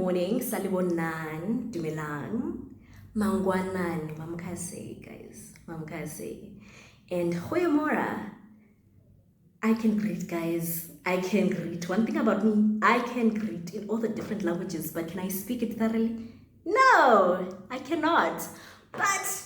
morning, salibonan, dumelang, mangwanan, mamkase, guys, mamkase. And goeiemorgen. I can greet, guys. I can greet. One thing about me, I can greet in all the different languages, but can I speak it thoroughly? No, I cannot. But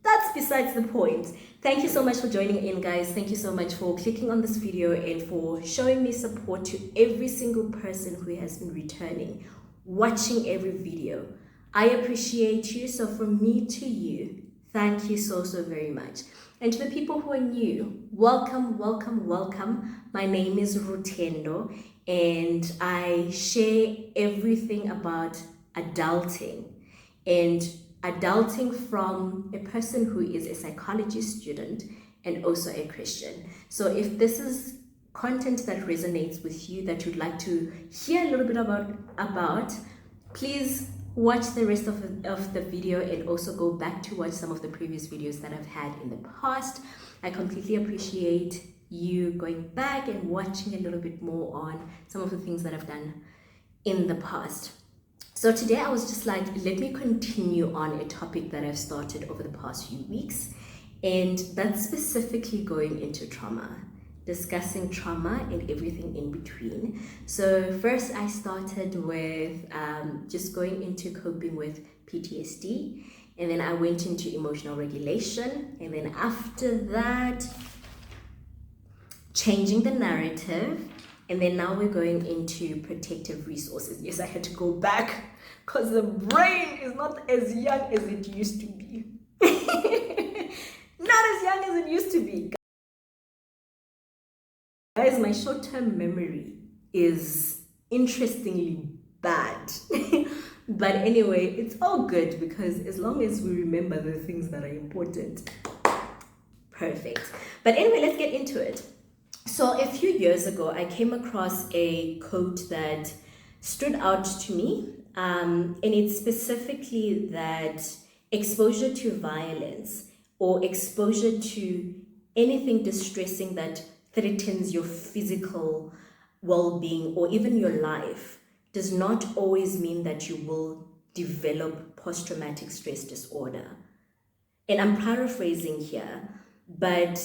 that's besides the point. Thank you so much for joining in, guys. Thank you so much for clicking on this video and for showing me support to every single person who has been returning, watching every video. I appreciate you. So from me to you, thank you so very much. And to the people who are new, welcome, welcome, welcome. My name is Rutendo, and I share everything about adulting, and adulting from a person who is a psychology student and also a Christian. So if this is content that resonates with you, that you'd like to hear a little bit about, please watch the rest of the video and also go back to watch some of the previous videos that I've had in the past. I completely appreciate you going back and watching a little bit more on some of the things that I've done in the past. So today I was just like, let me continue on a topic that I've started over the past few weeks, and that's specifically going into trauma, discussing trauma and everything in between. So first I started with just going into coping with PTSD, and then I went into emotional regulation, and then after that, changing the narrative. And then now we're going into protective resources. Yes, I had to go back because the brain is not as young as it used to be. Not as young as it used to be. Guys, my short-term memory is interestingly bad. But anyway, it's all good because as long as we remember the things that are important, perfect. But anyway, let's get into it. So a few years ago, I came across a quote that stood out to me, and it's specifically that exposure to violence or exposure to anything distressing that threatens your physical well-being or even your life does not always mean that you will develop post-traumatic stress disorder. And I'm paraphrasing here, but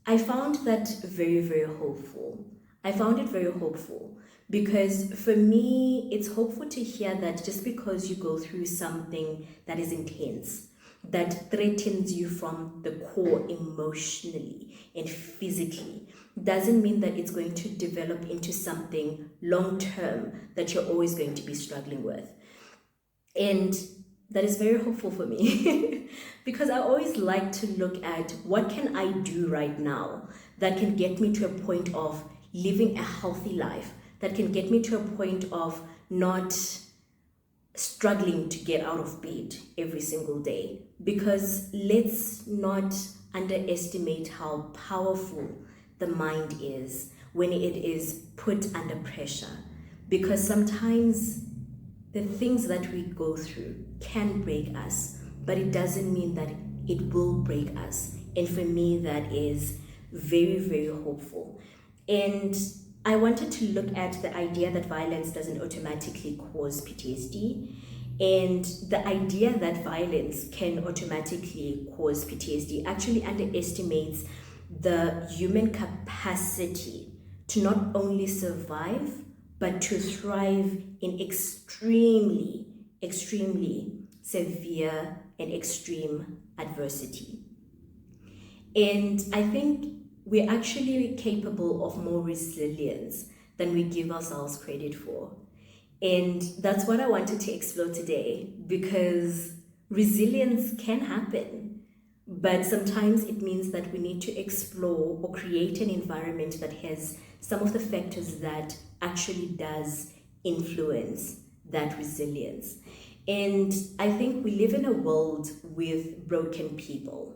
I found that very, very hopeful. I found it very hopeful because for me, it's hopeful to hear that just because you go through something that is intense, that threatens you from the core emotionally and physically, doesn't mean that it's going to develop into something long-term that you're always going to be struggling with. And that is very hopeful for me because I always like to look at what can I do right now that can get me to a point of living a healthy life, that can get me to a point of not struggling to get out of bed every single day. Because let's not underestimate how powerful the mind is when it is put under pressure, because sometimes the things that we go through can break us, but it doesn't mean that it will break us. And for me, that is very, very hopeful. And I wanted to look at the idea that violence doesn't automatically cause PTSD, and the idea that violence can automatically cause PTSD actually underestimates the human capacity to not only survive, but to thrive in extremely, extremely severe and extreme adversity. And I think we're actually capable of more resilience than we give ourselves credit for. And that's what I wanted to explore today, because resilience can happen, but sometimes it means that we need to explore or create an environment that has some of the factors that actually does influence that resilience. And I think we live in a world with broken people.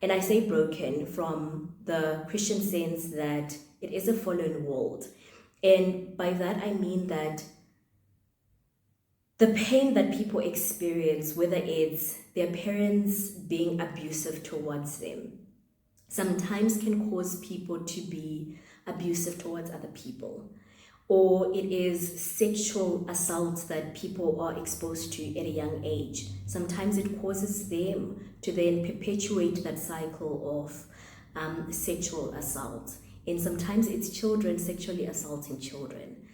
And I say broken from the Christian sense that it is a fallen world. And by that I mean that the pain that people experience, whether it's their parents being abusive towards them, sometimes can cause people to be abusive towards other people. or it is sexual assaults that people are exposed to at a young age. Sometimes it causes them to then perpetuate that cycle of sexual assault. And sometimes it's children sexually assaulting children.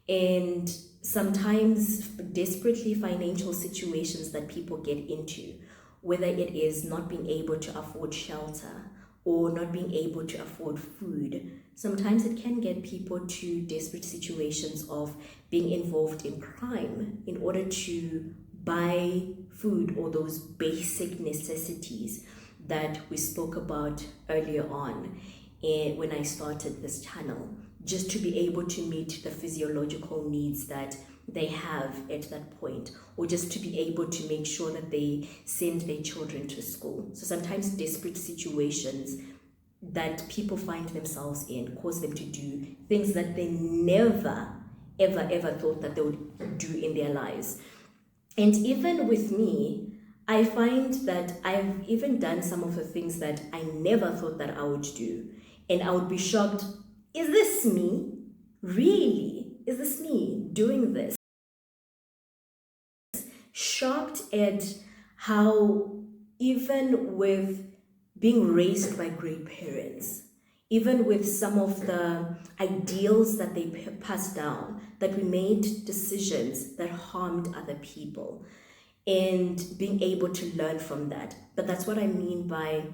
And sometimes desperately financial situations that people get into, whether it is not being able to afford shelter or not being able to afford food. Sometimes it can get people to desperate situations of being involved in crime in order to buy food or those basic necessities that we spoke about earlier on when I started this channel, just to be able to meet the physiological needs that they have at that point, or just to be able to make sure that they send their children to school. So sometimes desperate situations that people find themselves in cause them to do things that they never, ever thought that they would do in their lives. And even with me, I find that I've even done some of the things that I never thought that I would do. And I would be shocked, is this me? Really? Is this me doing this? Shocked at how even with being raised by great parents, even with some of the ideals that they passed down, that we made decisions that harmed other people, and being able to learn from that. But that's what I mean by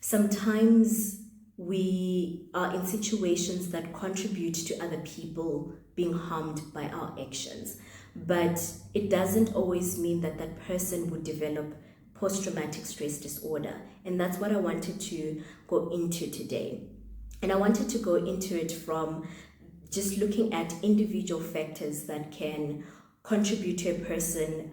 sometimes we are in situations that contribute to other people being harmed by our actions. But it doesn't always mean that that person would develop post-traumatic stress disorder. And that's what I wanted to go into today. And I wanted to go into it from just looking at individual factors that can contribute to a person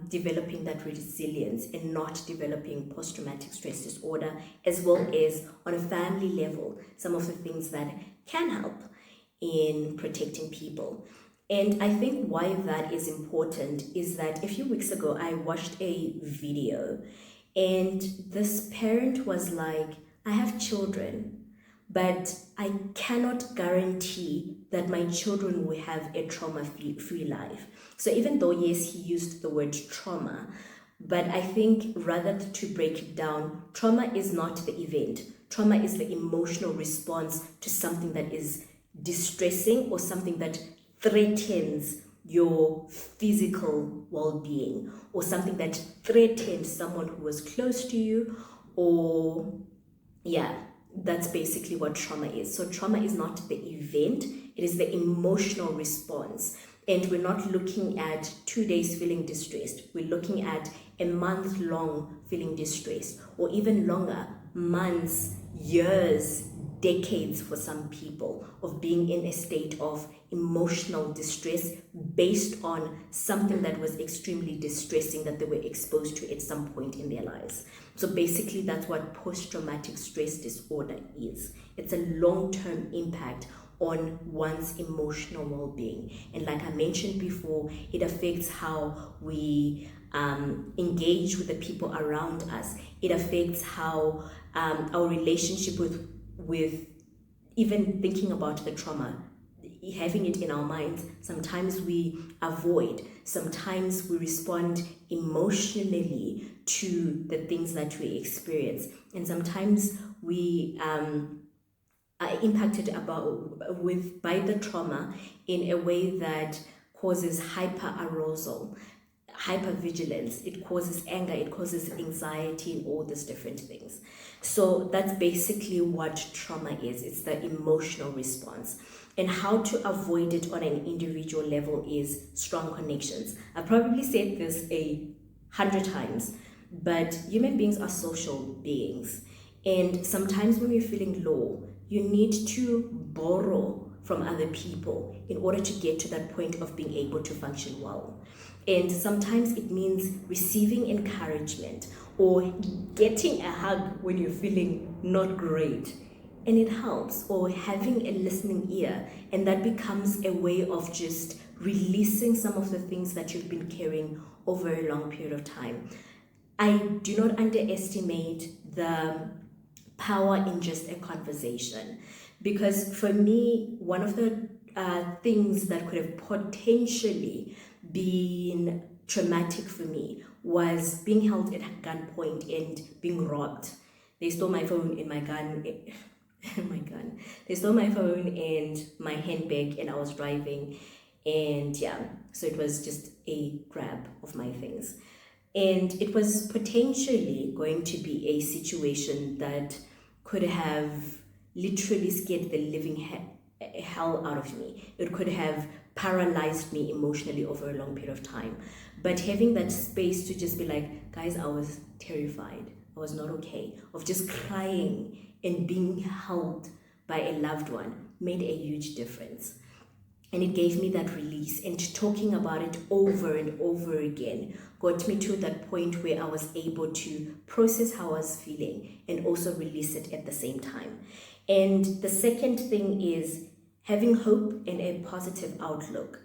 developing that resilience and not developing post-traumatic stress disorder, as well as on a family level, some of the things that can help in protecting people. And I think why that is important is that a few weeks ago, I watched a video and this parent was like, I have children, but I cannot guarantee that my children will have a trauma-free life. So even though, yes, he used the word trauma, but I think rather to break it down, trauma is not the event. Trauma is the emotional response to something that is distressing or something that threatens your physical well-being, or something that threatens someone who was close to you, or that's basically what trauma is. So trauma is not the event, it is the emotional response. And we're not looking at 2 days feeling distressed. We're looking at a month long feeling distressed, or even longer, months, years, decades for some people, of being in a state of emotional distress based on something that was extremely distressing that they were exposed to at some point in their lives. So basically that's what post-traumatic stress disorder is. It's a long-term impact on one's emotional well-being. And like I mentioned before, it affects how we engage with the people around us. It affects how our relationship with even thinking about the trauma, having it in our minds. Sometimes we avoid, sometimes we respond emotionally to the things that we experience, and sometimes we are impacted by the trauma in a way that causes hyperarousal, hypervigilance, it causes anger, it causes anxiety, and all these different things. So that's basically what trauma is. It's the emotional response. And how to avoid it on an individual level is strong connections. I've probably said this 100 times, but human beings are social beings. And sometimes when you're feeling low, you need to borrow from other people in order to get to that point of being able to function well. And sometimes it means receiving encouragement or getting a hug when you're feeling not great. And it helps, or having a listening ear, and that becomes a way of just releasing some of the things that you've been carrying over a long period of time. I do not underestimate the power in just a conversation, because for me, one of the things that could have potentially been traumatic for me was being held at gunpoint and being robbed. They stole my phone and my gun. My gun. They stole my phone and my handbag, and I was driving, and yeah, so it was just a grab of my things, and it was potentially going to be a situation that could have literally scared the living hell out of me. It could have paralyzed me emotionally over a long period of time. But having that space to just be like, guys, I was terrified. I was not okay. Of just crying and being held by a loved one made a huge difference. And it gave me that release. And talking about it over and over again got me to that point where I was able to process how I was feeling and also release it at the same time. And the second thing is having hope and a positive outlook.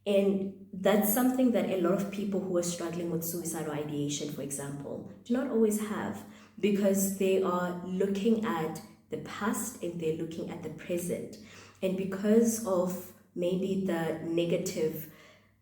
And that's something that a lot of people who are struggling with suicidal ideation, for example, do not always have, because they are looking at the past and they're looking at the present. And because of maybe the negative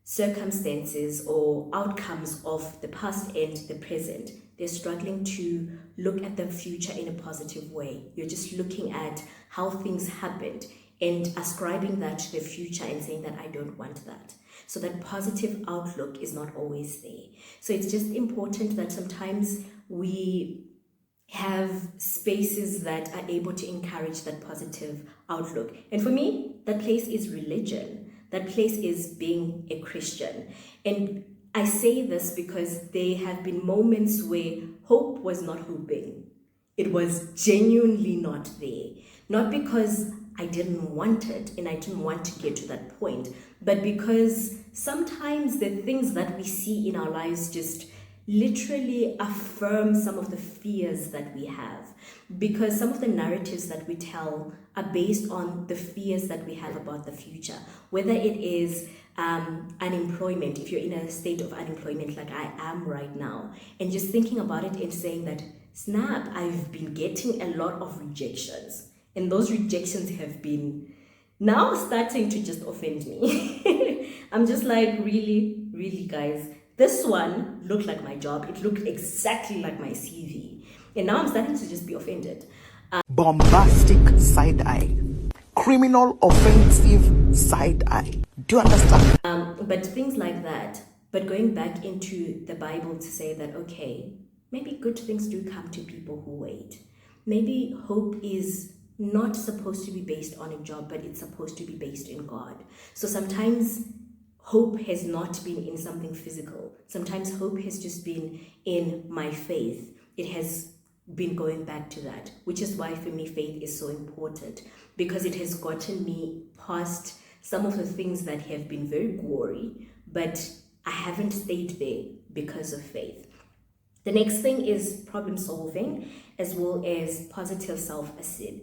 circumstances or outcomes of the past and the present, they're struggling to look at the future in a positive way. You're just looking at how things happened and ascribing that to the future and saying that I don't want that. So that positive outlook is not always there. So it's just important that sometimes we have spaces that are able to encourage that positive outlook. And for me, that place is religion. That place is being a Christian. And I say this because there have been moments where hope was not hoping. It was genuinely not there. Not because I didn't want it and I didn't want to get to that point, but because sometimes the things that we see in our lives just literally affirm some of the fears that we have, because some of the narratives that we tell are based on the fears that we have about the future, whether it is unemployment. If you're in a state of unemployment like I am right now, and just thinking about it and saying that, snap, I've been getting a lot of rejections, and those rejections have been now starting to just offend me. I'm just like, really guys, this one looked like my job. It looked exactly like my CV. And now I'm starting to just be offended. Bombastic side eye. Criminal offensive side eye. Do you understand? But things like that. But going back into the Bible to say that, okay, maybe good things do come to people who wait. Maybe hope is not supposed to be based on a job, but it's supposed to be based in God. So sometimes hope has not been in something physical. Sometimes hope has just been in my faith. It has been going back to that, which is why for me faith is so important, because it has gotten me past some of the things that have been very gory, but I haven't stayed there because of faith. The next thing is problem solving, as well as positive self-esteem.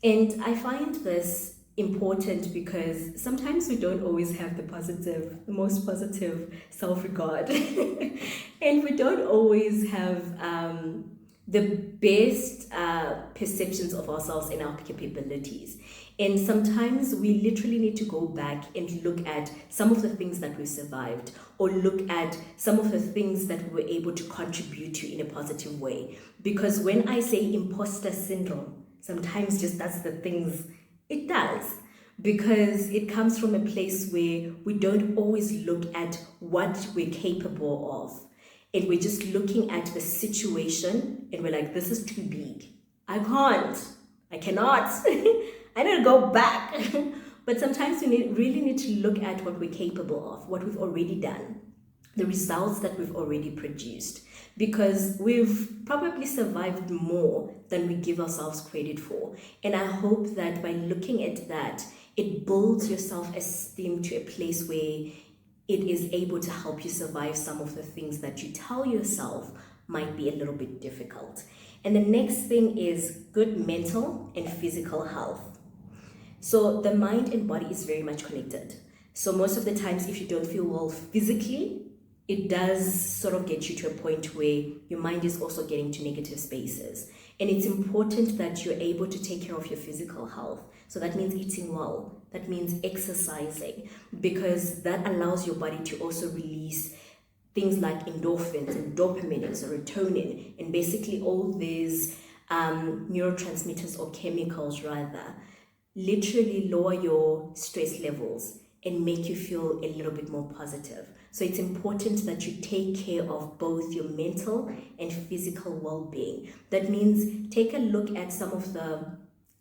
And I find this important because sometimes we don't always have the most positive self-regard. And we don't always have the best perceptions of ourselves and our capabilities. And sometimes we literally need to go back and look at some of the things that we survived, or look at some of the things that we were able to contribute to in a positive way. Because when I say imposter syndrome, sometimes just that's the things it does. Because it comes from a place where we don't always look at what we're capable of. And we're just looking at the situation and we're like, this is too big. I cannot. I need to go back. But sometimes we really need to look at what we're capable of, what we've already done, the results that we've already produced, because we've probably survived more than we give ourselves credit for. And I hope that by looking at that, it builds your self-esteem to a place where it is able to help you survive some of the things that you tell yourself might be a little bit difficult. And the next thing is good mental and physical health. So the mind and body is very much connected. So most of the times, if you don't feel well physically, it does sort of get you to a point where your mind is also getting to negative spaces. And it's important that you're able to take care of your physical health. So that means eating well, that means exercising, because that allows your body to also release things like endorphins and dopamine and serotonin, and basically all these neurotransmitters or chemicals rather, literally lower your stress levels and make you feel a little bit more positive. So it's important that you take care of both your mental and physical well-being. That means take a look at some of the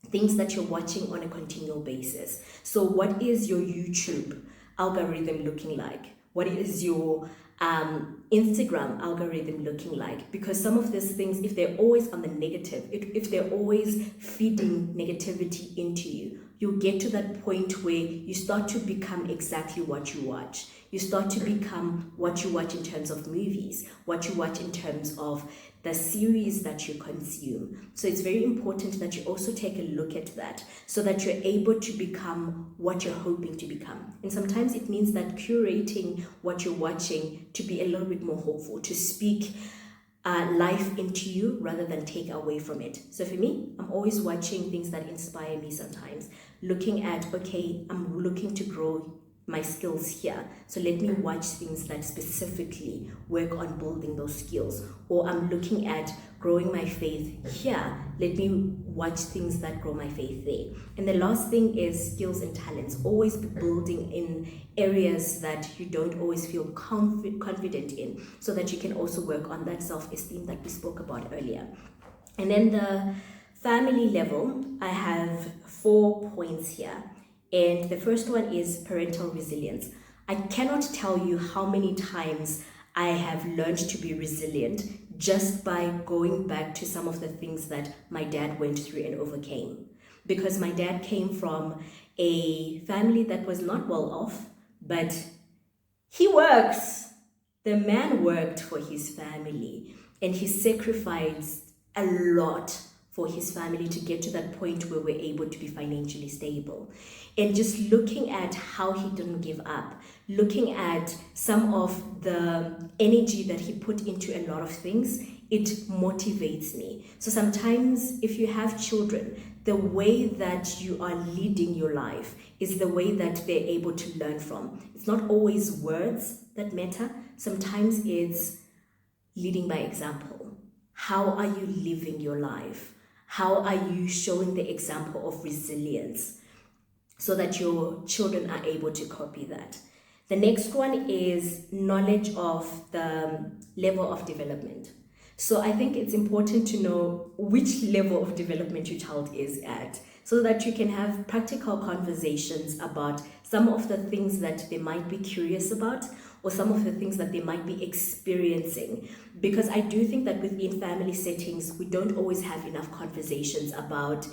things that you're watching on a continual basis. So what is your YouTube algorithm looking like? What is your Instagram algorithm looking like? Because some of these things, if they're always on the negative, if they're always feeding negativity into you, you'll get to that point where you start to become exactly what you watch. You start to become what you watch in terms of movies, what you watch in terms of the series that you consume. So it's very important that you also take a look at that so that you're able to become what you're hoping to become. And sometimes it means that curating what you're watching to be a little bit more hopeful, to speak life into you rather than take away from it. So for me, I'm always watching things that inspire me sometimes, looking at, okay, I'm looking to grow my skills here, so let me watch things that specifically work on building those skills. Or I'm looking at growing my faith here, let me watch things that grow my faith there. And the last thing is skills and talents. Always be building in areas that you don't always feel confident in, so that you can also work on that self-esteem that we spoke about earlier. And then the family level, I have 4 points here. And the first one is parental resilience. I cannot tell you how many times I have learned to be resilient just by going back to some of the things that my dad went through and overcame. Because my dad came from a family that was not well off, but he works. The man worked for his family and he sacrificed a lot for his family to get to that point where we're able to be financially stable. And just looking at how he didn't give up, looking at some of the energy that he put into a lot of things, it motivates me. So sometimes if you have children, the way that you are leading your life is the way that they're able to learn from. It's not always words that matter. Sometimes it's leading by example. How are you living your life? How are you showing the example of resilience so that your children are able to copy that? The next one is knowledge of the level of development. So I think it's important to know which level of development your child is at, so that you can have practical conversations about some of the things that they might be curious about, or some of the things that they might be experiencing. Because I do think that within family settings, we don't always have enough conversations about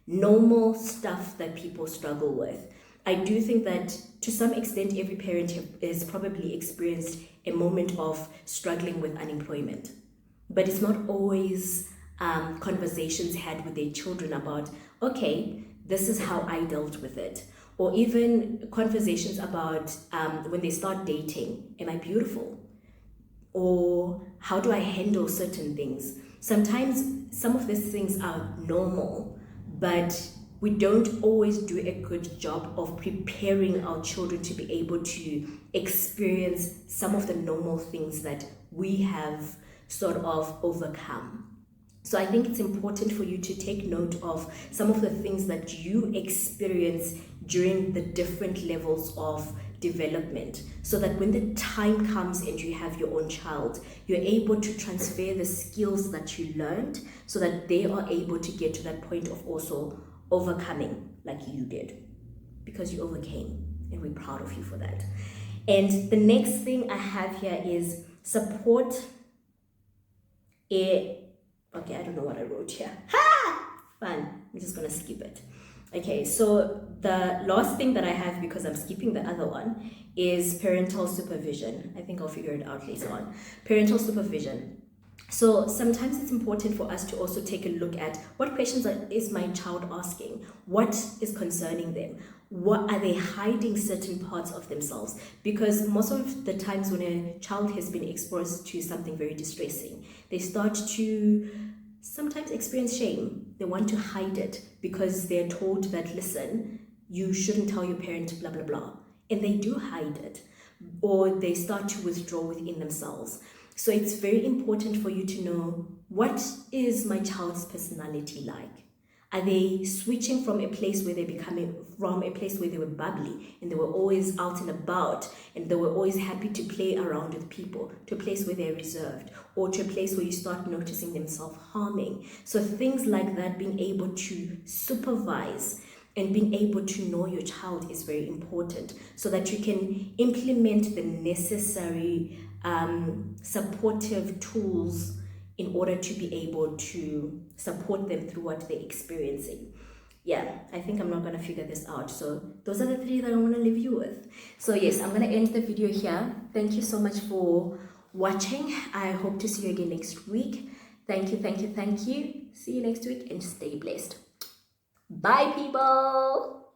normal stuff that people struggle with. I do think that to some extent, every parent has probably experienced a moment of struggling with unemployment. But it's not always conversations had with their children about, okay, this is how I dealt with it. Or even conversations about when they start dating, am I beautiful? Or how do I handle certain things? Sometimes some of these things are normal, but we don't always do a good job of preparing our children to be able to experience some of the normal things that we have sort of overcome. So I think it's important for you to take note of some of the things that you experience during the different levels of development, so that when the time comes and you have your own child, you're able to transfer the skills that you learned so that they are able to get to that point of also overcoming like you did, because you overcame, and we're proud of you for that. And the next thing I have here is support. Okay, I don't know what I wrote here. Fun. I'm just gonna skip it. Okay, so the last thing that I have, because I'm skipping the other one, is parental supervision. I think I'll figure it out later on. Parental supervision. So sometimes it's important for us to also take a look at what questions is my child asking? What is concerning them? What are they hiding certain parts of themselves? Because most of the times when a child has been exposed to something very distressing, they start to sometimes experience shame. They want to hide it because they're told that, listen, you shouldn't tell your parent, blah, blah, blah. And they do hide it, or they start to withdraw within themselves. So it's very important for you to know, what is my child's personality like? Are they switching from a place where they're becoming, from a place where they were bubbly and they were always out and about and they were always happy to play around with people, to a place where they're reserved, or to a place where you start noticing them self-harming? So things like that, being able to supervise and being able to know your child is very important, so that you can implement the necessary supportive tools in order to be able to support them through what they're experiencing. Yeah, I think I'm not going to figure this out. So those are the 3 that I want to leave you with. So yes, I'm going to end the video here. Thank you so much for watching. I hope to see you again next week. Thank you, thank you, thank you. See you next week and stay blessed. Bye, people.